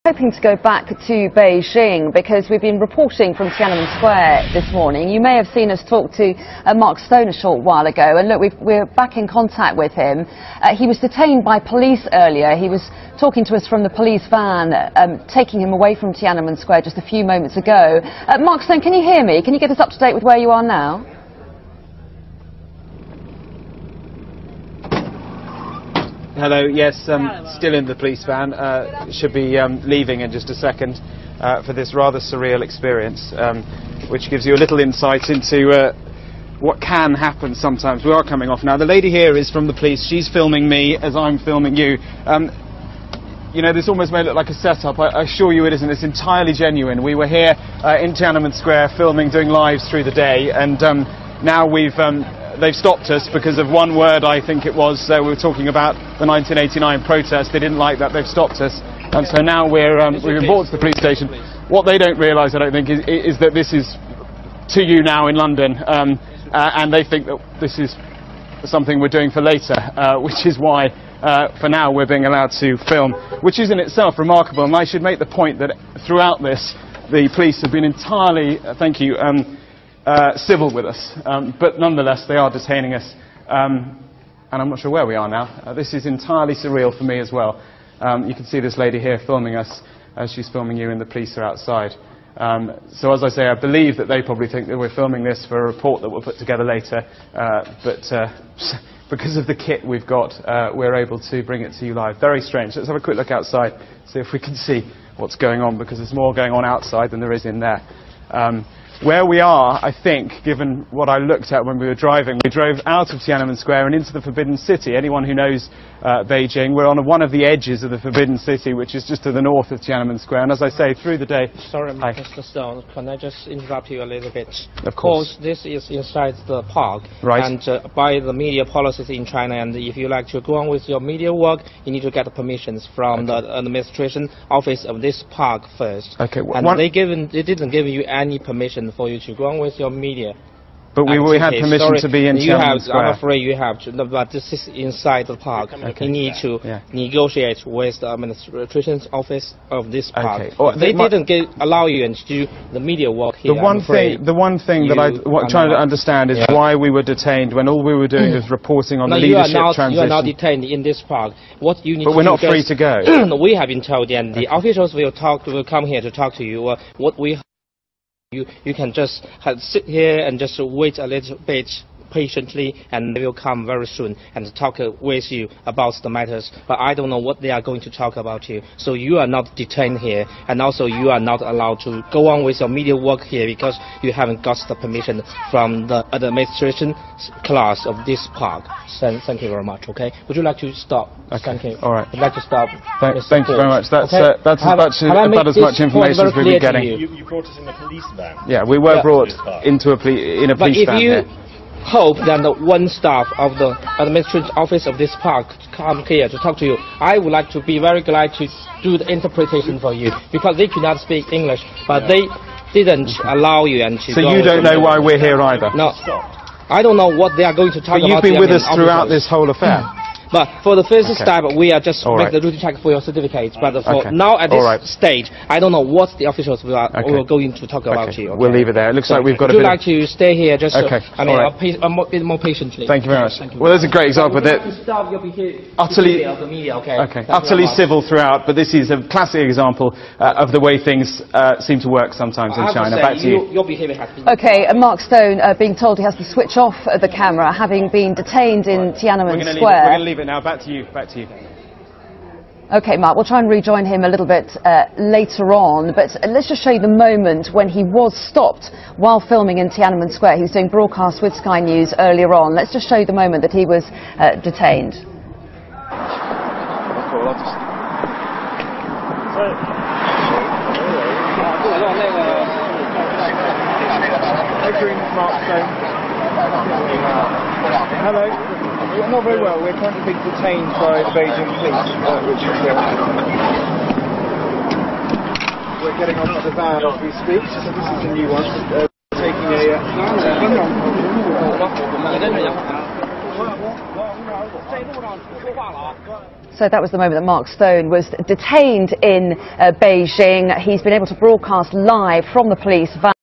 Hoping to go back to Beijing because we've been reporting from Tiananmen Square this morning. You may have seen us talk to Mark Stone a short while ago, and look, we're back in contact with him. He was detained by police earlier. He was talking to us from the police van, taking him away from Tiananmen Square just a few moments ago. Mark Stone, can you hear me? Can you get us up to date with where you are now? Hello, yes, still in the police van, should be leaving in just a second for this rather surreal experience, which gives you a little insight into what can happen sometimes. We are coming off now. The lady here is from the police. She's filming me as I'm filming you. You know, this almost may look like a setup. I assure you it isn't. It's entirely genuine. We were here in Tiananmen Square filming, doing lives through the day, and now they've stopped us because of one word, I think it was. We were talking about the 1989 protest. They didn't like that. They've stopped us. And so now we've been brought to the police station. What they don't realise, I don't think, is that this is to you now in London. And they think that this is something we're doing for later, which is why, for now, we're being allowed to film, which is in itself remarkable. And I should make the point that throughout this, the police have been entirely, thank you, civil with us, but nonetheless they are detaining us, and I'm not sure where we are now. This is entirely surreal for me as well. You can see this lady here filming us as she's filming you, and the police are outside. So as I say, I believe that they probably think that we're filming this for a report that we'll put together later, but because of the kit we've got, we're able to bring it to you live. Very strange. Let's have a quick look outside, see if we can see what's going on, because there's more going on outside than there is in there. Where we are, I think, given what I looked at when we were driving, we drove out of Tiananmen Square and into the Forbidden City. Anyone who knows Beijing, we're on one of the edges of the Forbidden City, which is just to the north of Tiananmen Square. And as I say, through the day... Sorry, Mr. Stone, can I just interrupt you a little bit? Of course. This is inside the park. Right. And by the media policies in China, and if you like to go on with your media work, you need to get permissions from the administration office of this park first. Okay. And they didn't give you any permission for you to go on with your media. But we had permission to be in Tiananmen Square. I'm afraid you have to, but this is inside the park. Okay. You need to negotiate with the administration office of this park. Okay. They didn't allow you to do the media work here. The one thing that I'm trying to understand is why we were detained when all we were doing was reporting on the leadership transition. You are not detained in this park. What you need but we're not free to go. We have been told, and the officials will come here to talk to you. What we You can just sit here and just wait a little bit patiently, and they will come very soon and talk with you about the matters. But I don't know what they are going to talk about you. So you are not detained here, and also you are not allowed to go on with your media work here because you haven't got the permission from the administration class of this park. Thank you very much. Okay. Would you like to stop? Okay. Thank you. All right. I'd like to stop. Thank you very much. That's okay. That's about as much information as we've been getting. You brought us in a police van. Yeah, we were brought into a police van here. Hope that the one staff of the administration office of this park come here to talk to you. I would like to be very glad to do the interpretation for you because they could not speak English, but they didn't allow you and to. So you don't know why we're here either? No, I don't know what they are going to talk about. But you've been with us throughout this whole affair. But for the first step, we are just make the routine check for your certificates. But for now, at this stage, I don't know what the officials will going to talk about you. Okay. We'll leave it there. It looks like we've got a bit. Would you like to stay here just a bit more patiently? Thank you very much. Well, there's a great example that utterly civil throughout, but this is a classic example of the way things seem to work sometimes in China. Back to you. Your behaviour has been... Okay, Mark Stone being told he has to switch off the camera, having been detained in Tiananmen Square. It now. Back to you. Okay, Mark, we'll try and rejoin him a little bit later on, but let's just show you the moment when he was stopped while filming in Tiananmen Square. He was doing broadcasts with Sky News earlier on. Let's just show you the moment that he was detained. Hello. Not very well. We're currently being detained by the Beijing police, which is we're getting onto the van as we speak. So this is a new one. Taking a So that was the moment that Mark Stone was detained in Beijing. He's been able to broadcast live from the police van.